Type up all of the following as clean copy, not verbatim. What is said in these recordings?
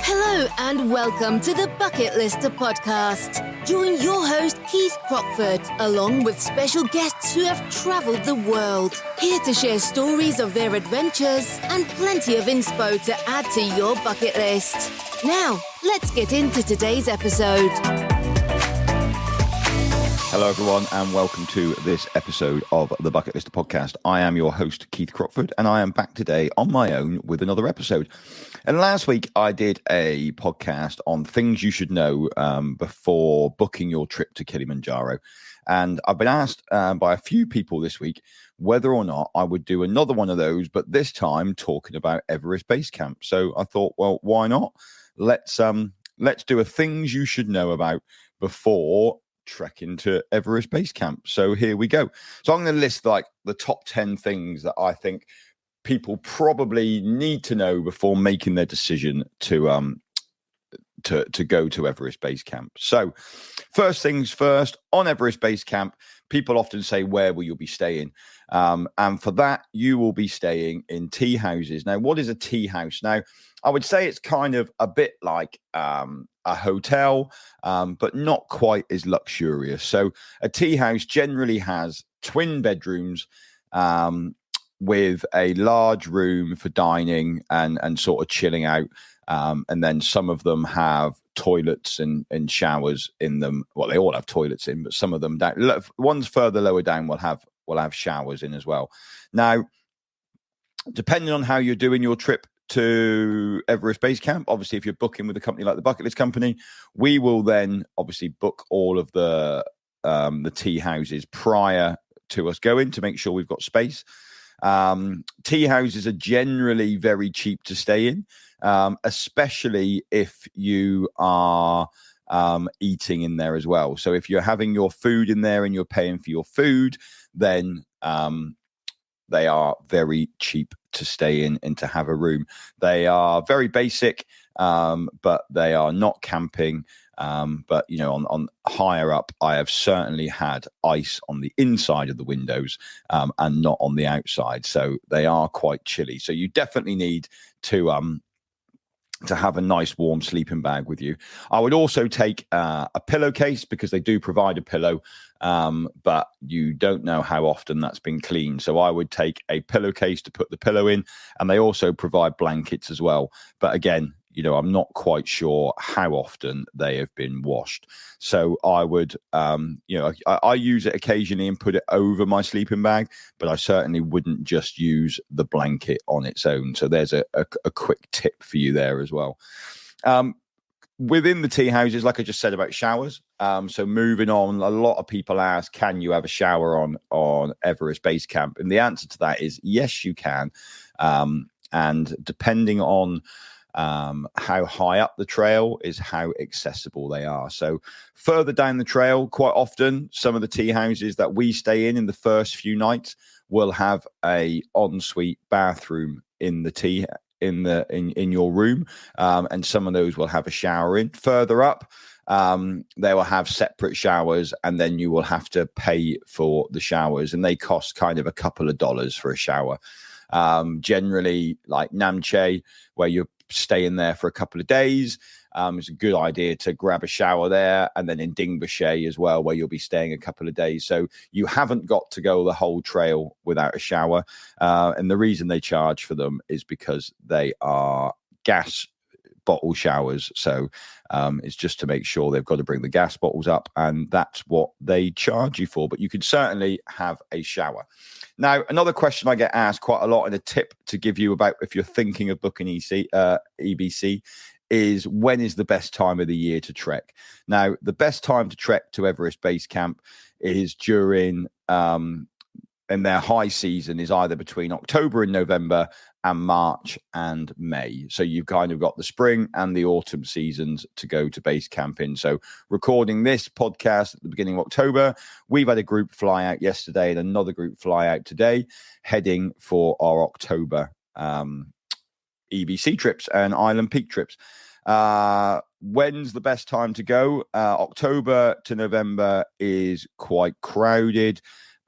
Hello and welcome to the Bucket Lister podcast. Join your host Keith Crockford along with special guests who have travelled the world, here to share stories of their adventures and plenty of inspo to add to your bucket list. Now, let's get into today's episode. Hello everyone and welcome to this episode of the Bucket Lister podcast. I am your host Keith Crockford and I am back today on my own with another episode. And last week I did a podcast on things you should know before booking your trip to Kilimanjaro. And I've been asked by a few people this week whether or not I would do another one of those, but this time talking about Everest Base Camp. So I thought, well, why not? Let's do a things you should know about before trekking to Everest Base Camp. So here we go. So I'm going to list like the top 10 things that I think people probably need to know before making their decision to go to Everest Base Camp. So first things first, on Everest Base Camp, people often say, where will you be staying? And for that, you will be staying in tea houses. Now, what is a tea house? Now, I would say it's kind of a bit like a hotel, but not quite as luxurious. So a tea house generally has twin bedrooms with a large room for dining and sort of chilling out. And then some of them have toilets and showers in them. Well, they all have toilets in, but some of them don't. Ones further lower down will have showers in as well. Now, depending on how you're doing your trip to Everest Base Camp, obviously, if you're booking with a company like the Bucket List Company, we will then obviously book all of the tea houses prior to us going to make sure we've got space. Tea houses are generally very cheap to stay in, especially if you are eating in there as well. So if you're having your food in there and you're paying for your food, then they are very cheap to stay in and to have a room. They are very basic, but they are not camping. But, you know, on higher up, I have certainly had ice on the inside of the windows and not on the outside. So they are quite chilly. So you definitely need to have a nice warm sleeping bag with you. I would also take a pillowcase because they do provide a pillow, but you don't know how often that's been cleaned. So I would take a pillowcase to put the pillow in, and they also provide blankets as well. But again, you know, I'm not quite sure how often they have been washed. So I would, I use it occasionally and put it over my sleeping bag, but I certainly wouldn't just use the blanket on its own. So there's a quick tip for you there as well. Within the tea houses, like I just said about showers. So moving on, a lot of people ask, can you have a shower on Everest Base Camp? And the answer to that is yes, you can. And depending on how high up the trail is how accessible they are. So further down the trail, quite often, some of the tea houses that we stay in the first few nights will have a ensuite bathroom in the in your room, and some of those will have a shower in. Further up, they will have separate showers, and then you will have to pay for the showers, and they cost kind of a couple of dollars for a shower. Generally, like Namche, where you're staying there for a couple of days, it's a good idea to grab a shower there, and then in Dingboche as well, where you'll be staying a couple of days. So you haven't got to go the whole trail without a shower. And the reason they charge for them is because they are gas bottle showers. So it's just to make sure they've got to bring the gas bottles up, and that's what they charge you for. But you can certainly have a shower. Now, another question I get asked quite a lot, and a tip to give you about if you're thinking of booking EBC, is when is the best time of the year to trek? Now, the best time to trek to Everest Base Camp is during, and their high season is either between October and November and March and May. So you've kind of got the spring and the autumn seasons to go to base camp in. So recording this podcast at the beginning of October, we've had a group fly out yesterday and another group fly out today, heading for our October EBC trips and Island Peak trips. When's the best time to go? October to November is quite crowded.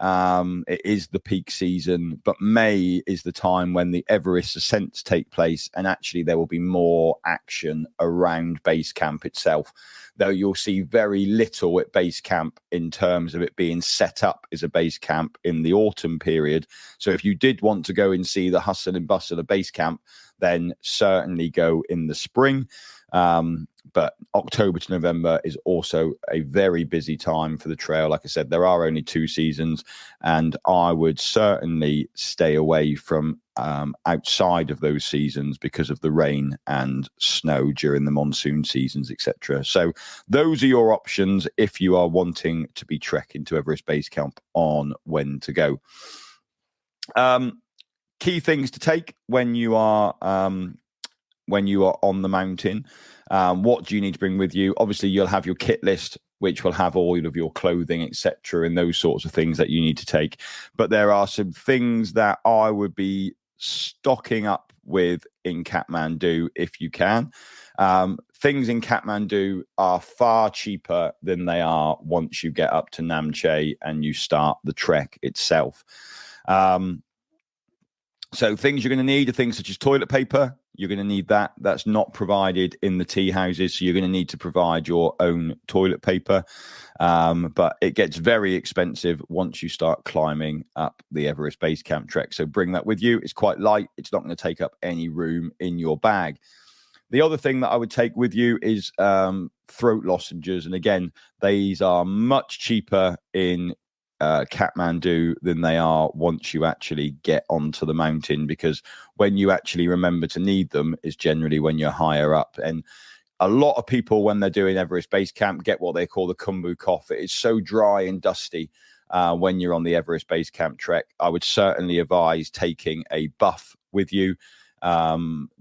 It is the peak season, but May is the time when the Everest ascents take place, and actually there will be more action around base camp itself, though you'll see very little at base camp in terms of it being set up as a base camp in the autumn period. So if you did want to go and see the hustle and bustle of base camp, then certainly go in the spring. But October to November is also a very busy time for the trail. Like I said, there are only 2 seasons, and I would certainly stay away from outside of those seasons because of the rain and snow during the monsoon seasons, etc. So those are your options if you are wanting to be trekking to Everest Base Camp on when to go. Key things to take when you are on the mountain. What do you need to bring with you? Obviously, you'll have your kit list, which will have all of your clothing, etc., and those sorts of things that you need to take. But there are some things that I would be stocking up with in Kathmandu if you can. Things in Kathmandu are far cheaper than they are once you get up to Namche and you start the trek itself. So things you're going to need are things such as toilet paper. You're going to need that. That's not provided in the tea houses. So you're going to need to provide your own toilet paper. But it gets very expensive once you start climbing up the Everest Base Camp Trek. So bring that with you. It's quite light. It's not going to take up any room in your bag. The other thing that I would take with you is throat lozenges. And again, these are much cheaper in Kathmandu than they are once you actually get onto the mountain, because when you actually remember to need them is generally when you're higher up. And a lot of people, when they're doing Everest Base Camp, get what they call the Kumbu cough. It is so dry and dusty when you're on the Everest Base Camp Trek. I would certainly advise taking a buff with you,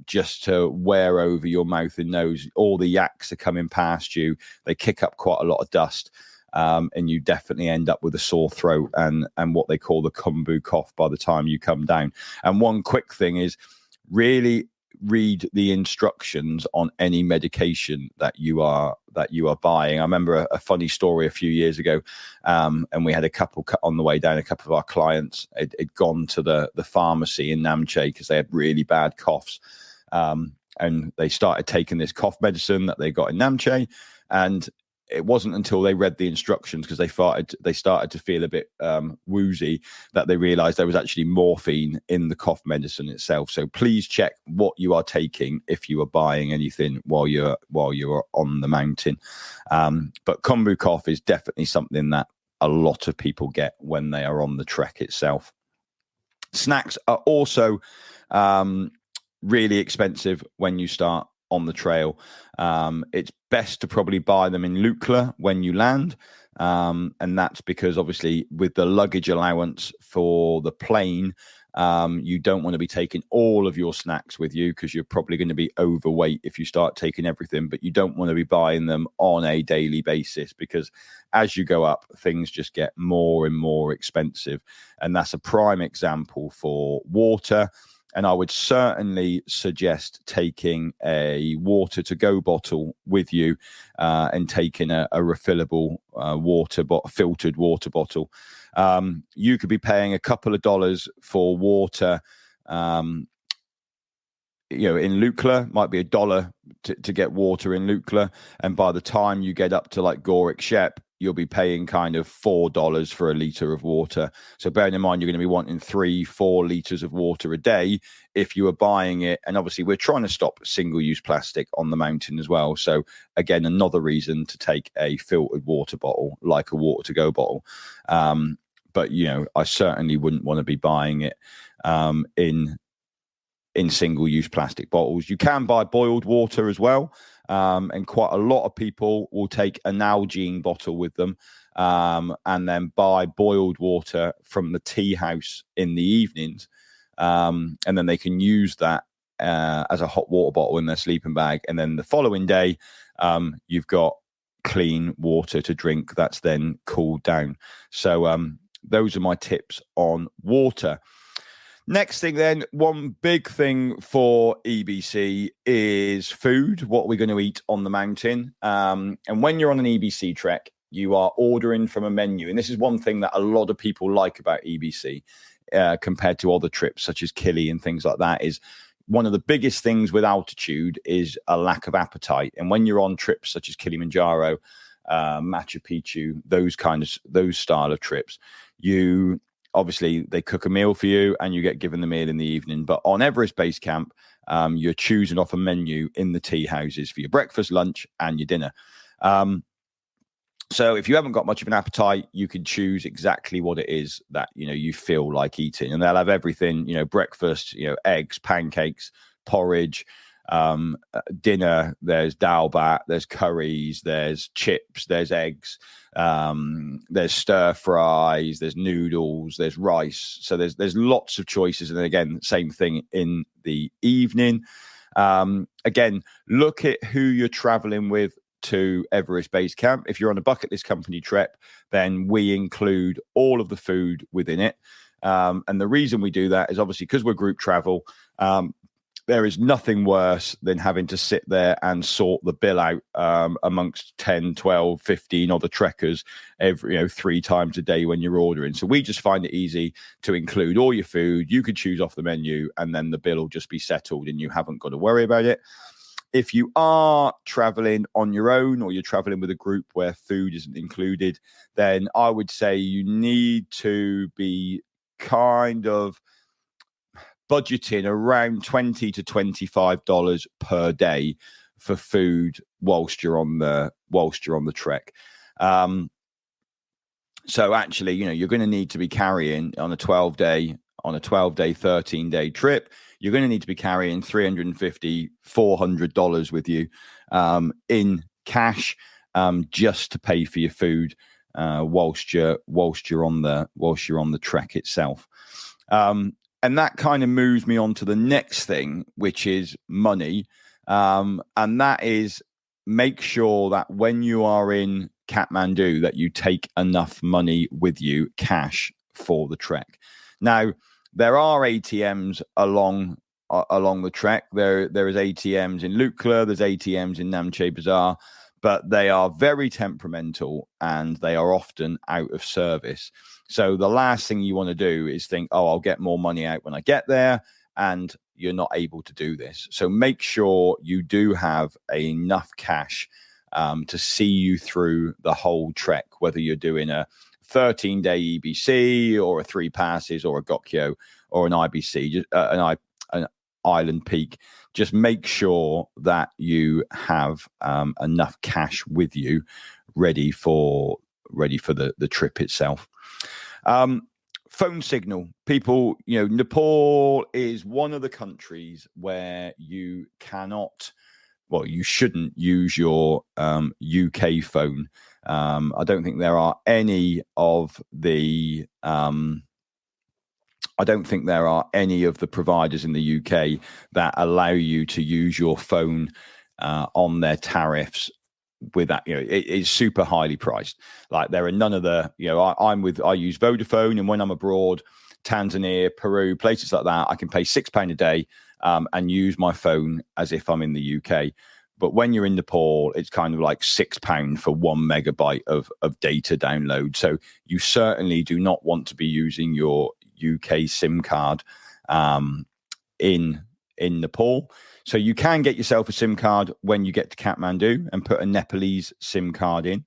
just to wear over your mouth and nose. All the yaks are coming past you. They kick up quite a lot of dust. And you definitely end up with a sore throat and what they call the Kumbu cough by the time you come down. And one quick thing is really read the instructions on any medication that you are buying. I remember a funny story a few years ago, and we had a couple on the way down. A couple of our clients had gone to the pharmacy in Namche because they had really bad coughs, and they started taking this cough medicine that they got in Namche, and it wasn't until they read the instructions, because they started to feel a bit woozy, that they realized there was actually morphine in the cough medicine itself. So please check what you are taking if you are buying anything while you're on the mountain. But Kumbu cough is definitely something that a lot of people get when they are on the trek itself. Snacks are also really expensive when you start on the trail. It's best to probably buy them in Lukla when you land, and that's because obviously with the luggage allowance for the plane, you don't want to be taking all of your snacks with you, because you're probably going to be overweight if you start taking everything. But you don't want to be buying them on a daily basis, because as you go up, things just get more and more expensive. And that's a prime example for water. And I would certainly suggest taking a water to go bottle with you, and taking a refillable filtered water bottle. You could be paying a couple of dollars for water. In Lukla, might be $1 to get water in Lukla. And by the time you get up to like Gorik Shep, you'll be paying kind of $4 for a liter of water. So bearing in mind, you're going to be wanting 3-4 liters of water a day if you are buying it. And obviously we're trying to stop single-use plastic on the mountain as well. So again, another reason to take a filtered water bottle, like a water to go bottle. But I certainly wouldn't want to be buying it in single-use plastic bottles. You can buy boiled water as well. And quite a lot of people will take an Nalgene bottle with them, and then buy boiled water from the tea house in the evenings. And then they can use that as a hot water bottle in their sleeping bag. And then the following day, you've got clean water to drink that's then cooled down. So those are my tips on water. Next thing then, one big thing for EBC is food. What are we going to eat on the mountain? And when you're on an EBC trek, you are ordering from a menu. And this is one thing that a lot of people like about EBC compared to other trips such as Kili and things like that, is one of the biggest things with altitude is a lack of appetite. And when you're on trips such as Kilimanjaro, Machu Picchu, those style of trips, you obviously they cook a meal for you and you get given the meal in the evening. But on Everest Base Camp, you're choosing off a menu in the tea houses for your breakfast, lunch, and your dinner. So if you haven't got much of an appetite, you can choose exactly what it is that, you feel like eating. And they'll have everything, breakfast, eggs, pancakes, porridge, dinner. There's dal bat, there's curries, there's chips, there's eggs, there's stir fries, there's noodles, there's rice. So there's lots of choices. And then again, same thing in the evening. Again, look at who you're traveling with to Everest Base Camp. If you're on a bucket list company trip, then we include all of the food within it. And the reason we do that is obviously because we're group travel. There is nothing worse than having to sit there and sort the bill out amongst 10, 12, 15 other trekkers every 3 times a day when you're ordering. So we just find it easy to include all your food. You could choose off the menu and then the bill will just be settled and you haven't got to worry about it. If you are traveling on your own or you're traveling with a group where food isn't included, then I would say you need to be kind of budgeting around $20 to $25 per day for food whilst you're on the trek. So actually, you're going to need to be carrying on a 12-day, 13-day trip. You're going to need to be carrying $350, $400 with you in cash just to pay for your food whilst you're on the trek itself. And that kind of moves me on to the next thing, which is money. And that is make sure that when you are in Kathmandu that you take enough money with you, cash, for the trek. Now, there are ATMs along the trek. There is ATMs in Lukla, there's ATMs in Namche Bazaar, but they are very temperamental and they are often out of service. So the last thing you want to do is think, I'll get more money out when I get there, and you're not able to do this. So make sure you do have enough cash to see you through the whole trek, whether you're doing a 13-day EBC or a 3 passes or a Gokyo or an IBC, an island peak. Just make sure that you have enough cash with you ready for the trip itself. Phone signal. People, Nepal is one of the countries where you shouldn't use your UK phone. I don't think there are any of the providers in the UK that allow you to use your phone on their tariffs with that. It's super highly priced. Like there are none of the, I use Vodafone, and when I'm abroad, Tanzania, Peru, places like that, I can pay £6 a day and use my phone as if I'm in the UK. But when you're in Nepal, it's kind of like £6 for 1 megabyte of data download. So you certainly do not want to be using your UK SIM card in Nepal. So you can get yourself a SIM card when you get to Kathmandu and put a Nepalese SIM card in.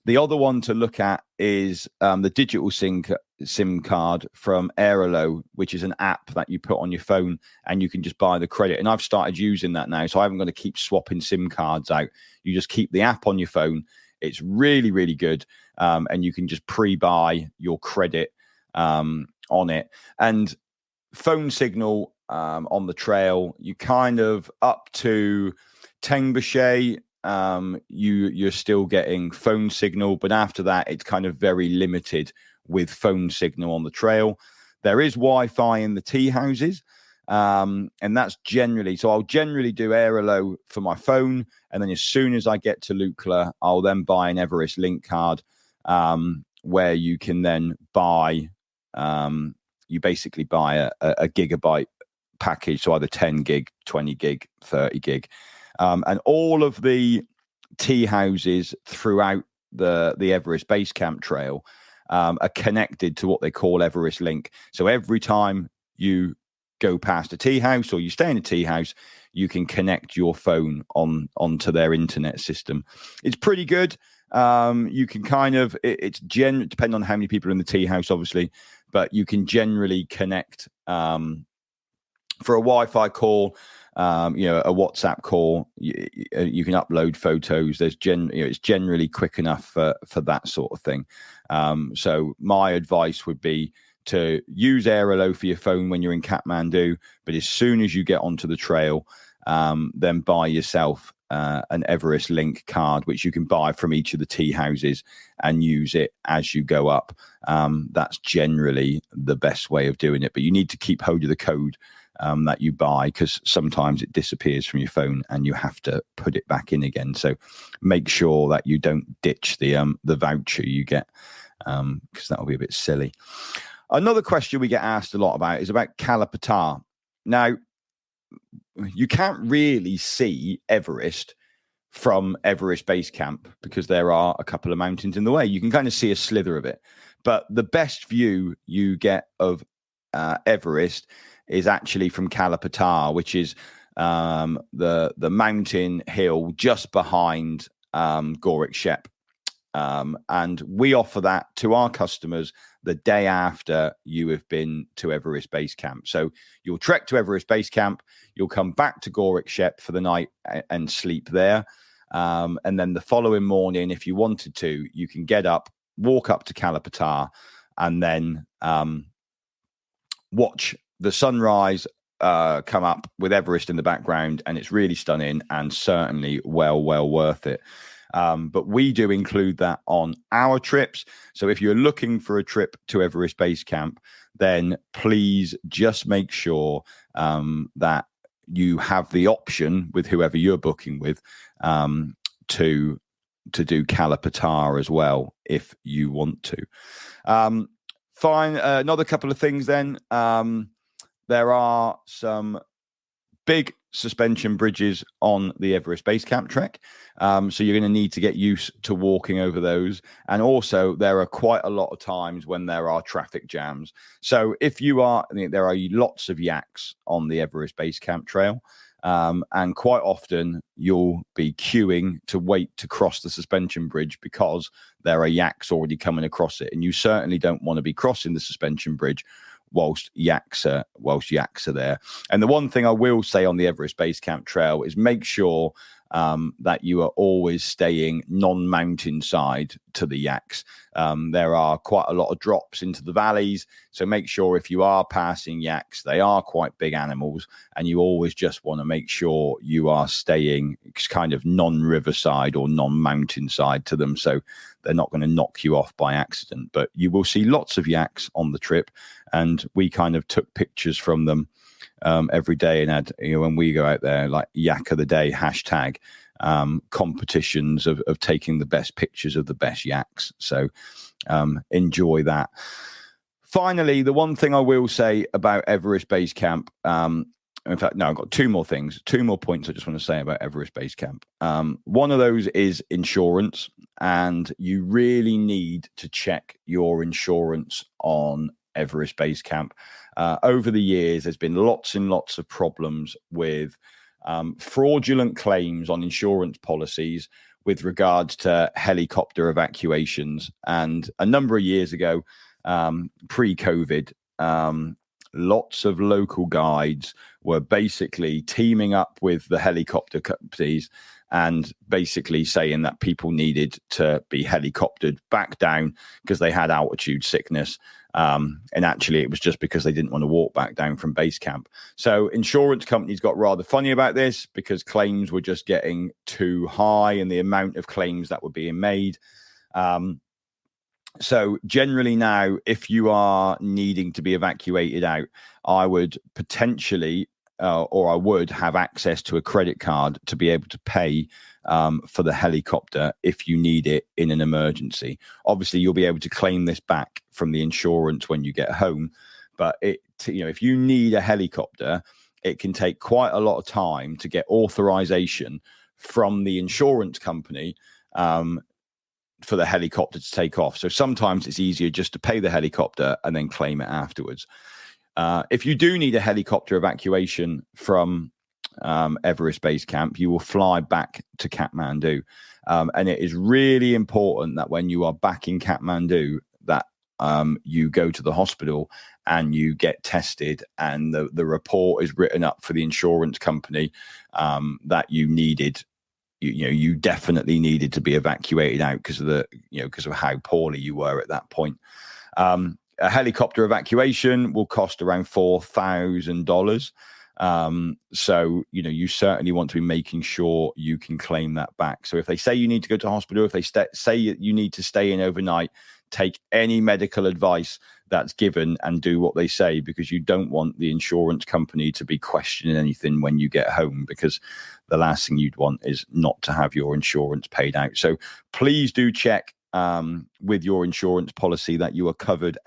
The other one to look at is the digital SIM card from Aerolo, which is an app that you put on your phone and you can just buy the credit. And I've started using that now, so I haven't got to keep swapping SIM cards out. You just keep the app on your phone. It's really, really good. And you can just pre-buy your credit on it. And phone signal on the trail, you kind of up to Tengboche, you're still getting phone signal, but after that it's kind of very limited with phone signal on the trail. There is Wi-Fi in the tea houses, and that's generally, so I'll generally do Aerolo for my phone, and then as soon as I get to Lukla, I'll then buy an Everest Link card, where you can then buy you basically buy a gigabyte package, so either 10 gig, 20 gig, 30 gig. And all of the tea houses throughout the Everest Base Camp Trail are connected to what they call Everest Link. So every time you go past a tea house or you stay in a tea house, you can connect your phone onto their internet system. It's pretty good. You can kind of, depending on how many people are in the tea house, obviously, but you can generally connect for a Wi-Fi call, a WhatsApp call. You can upload photos. It's generally quick enough for that sort of thing. So my advice would be to use Aerolo for your phone when you're in Kathmandu, but as soon as you get onto the trail, then buy yourself an Everest Link card, which you can buy from each of the tea houses and use it as you go up. That's generally the best way of doing it, but you need to keep hold of the code that you buy, because sometimes it disappears from your phone and you have to put it back in again. So make sure that you don't ditch the voucher you get, because that will be a bit silly. Another question we get asked a lot about is about Kala Patthar. Now, you can't really see Everest from Everest Base Camp because there are a couple of mountains in the way. You can kind of see a slither of it, but the best view you get of Everest is actually from Kala Patthar, which is the mountain hill just behind Gorik Shep. And we offer that to our customers the day after you have been to Everest Base Camp. So you'll trek to Everest Base Camp, you'll come back to Gorik Shep for the night and sleep there. And then the following morning, if you wanted to, you can get up, walk up to Kala Patthar, and then watch the sunrise come up with Everest in the background. And it's really stunning and certainly well worth it. But we do include that on our trips. So if you're looking for a trip to Everest Base Camp, then please just make sure that you have the option with whoever you're booking with to do Kala Patthar as well, if you want to. Fine. Another couple of things then. There are some big suspension bridges on the Everest Base Camp Trek. So you're going to need to get used to walking over those. And also there are quite a lot of times when there are traffic jams. So there are lots of yaks on the Everest Base Camp Trail. And quite often you'll be queuing to wait to cross the suspension bridge because there are yaks already coming across it. And you certainly don't want to be crossing the suspension bridge whilst yaks are there. And the one thing I will say on the Everest Base Camp Trail is make sure that you are always staying non-mountainside to the yaks. There are quite a lot of drops into the valleys, so make sure if you are passing yaks, they are quite big animals, and you always just want to make sure you are staying kind of non-riverside or non-mountainside to them, so they're not going to knock you off by accident. But you will see lots of yaks on the trip, and we kind of took pictures from them every day and had, when we go out there, like Yak of the Day hashtag competitions of taking the best pictures of the best yaks. So enjoy that. Finally, the one thing I will say about Everest Base Camp, in fact, no, I've got two more points I just want to say about Everest Base Camp. One of those is insurance, and you really need to check your insurance on Everest Base Camp. Over the years, there's been lots and lots of problems with fraudulent claims on insurance policies with regards to helicopter evacuations. And a number of years ago, pre-COVID, lots of local guides were basically teaming up with the helicopter companies and basically saying that people needed to be helicoptered back down because they had altitude sickness. And actually it was just because they didn't want to walk back down from base camp. So insurance companies got rather funny about this because claims were just getting too high and the amount of claims that were being made. So generally now, if you are needing to be evacuated out, I would potentially or I would have access to a credit card to be able to pay for the helicopter if you need it in an emergency. Obviously, you'll be able to claim this back from the insurance when you get home. But if you need a helicopter, it can take quite a lot of time to get authorization from the insurance company for the helicopter to take off. So sometimes it's easier just to pay the helicopter and then claim it afterwards. If you do need a helicopter evacuation from Everest Base Camp, you will fly back to Kathmandu. And it is really important that when you are back in Kathmandu, that you go to the hospital and you get tested, and the report is written up for the insurance company that you needed. You definitely needed to be evacuated out because of how poorly you were at that point. A helicopter evacuation will cost around $4,000. So, you certainly want to be making sure you can claim that back. So if they say you need to go to hospital, if they say you need to stay in overnight, take any medical advice that's given and do what they say, because you don't want the insurance company to be questioning anything when you get home, because the last thing you'd want is not to have your insurance paid out. So please do check with your insurance policy that you are covered,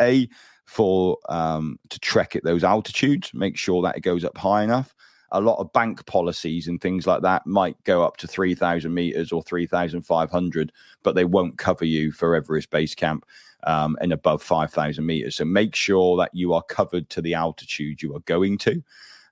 for to trek at those altitudes. Make sure that it goes up high enough. A lot of bank policies and things like that might go up to 3,000 meters or 3,500, but they won't cover you for Everest Base Camp and above 5,000 meters. So make sure that you are covered to the altitude you are going to.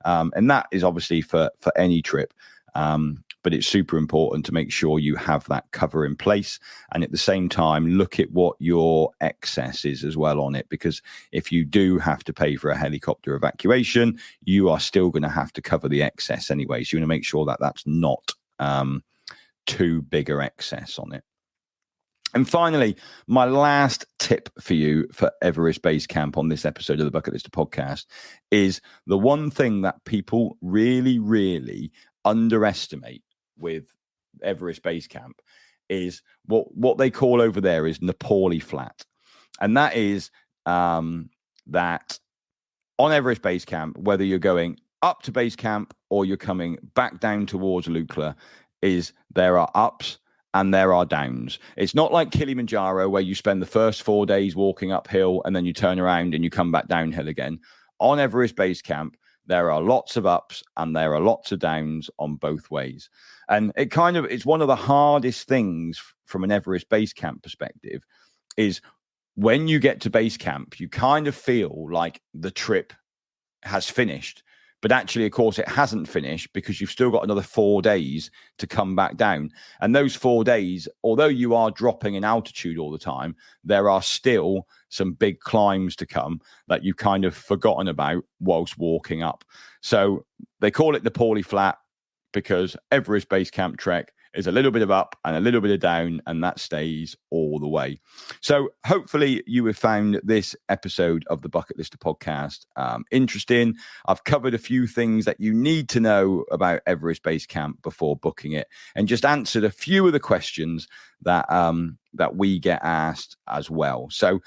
And that is obviously for any trip. But it's super important to make sure you have that cover in place. And at the same time, look at what your excess is as well on it, because if you do have to pay for a helicopter evacuation, you are still going to have to cover the excess anyway. So you want to make sure that that's not too big an excess on it. And finally, my last tip for you for Everest Base Camp on this episode of the Bucket List podcast is the one thing that people really, really underestimate with Everest Base Camp is what they call over there is Nepali Flat. And that is that on Everest Base Camp, whether you're going up to base camp or you're coming back down towards Lukla, is there are ups and there are downs. It's not like Kilimanjaro where you spend the first 4 days walking uphill and then you turn around and you come back downhill again. On Everest Base Camp, there are lots of ups and there are lots of downs on both ways. And it's one of the hardest things from an Everest Base Camp perspective is when you get to base camp, you kind of feel like the trip has finished. But actually, of course, it hasn't finished because you've still got another 4 days to come back down. And those 4 days, although you are dropping in altitude all the time, there are still some big climbs to come that you've kind of forgotten about whilst walking up. So they call it the Nepali Flat because Everest Base Camp Trek is a little bit of up and a little bit of down, and that stays all the way. So hopefully you have found this episode of the Bucket Lister podcast interesting. I've covered a few things that you need to know about Everest Base Camp before booking it, and just answered a few of the questions that that we get asked as well. So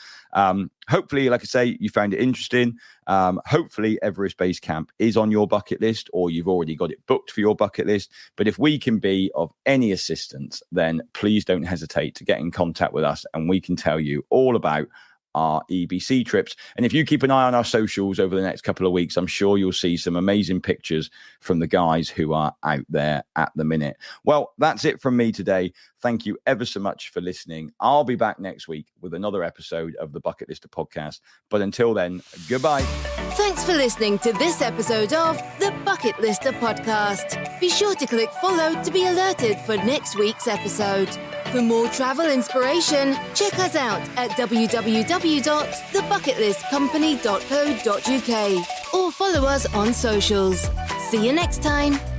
hopefully, like I say, you found it interesting. Hopefully Everest Base Camp is on your bucket list, or you've already got it booked for your bucket list. But if we can be of any assistance, then please don't hesitate to get in contact with us, and we can tell you all about our EBC trips. And if you keep an eye on our socials over the next couple of weeks, I'm sure you'll see some amazing pictures from the guys who are out there at the minute. Well, that's it from me today. Thank you ever so much for listening. I'll be back next week with another episode of the Bucket Lister podcast. But until then, goodbye. Thanks for listening to this episode of the Bucket Lister podcast. Be sure to click follow to be alerted for next week's episode. For more travel inspiration, check us out at www.thebucketlistcompany.co.uk or follow us on socials. See you next time.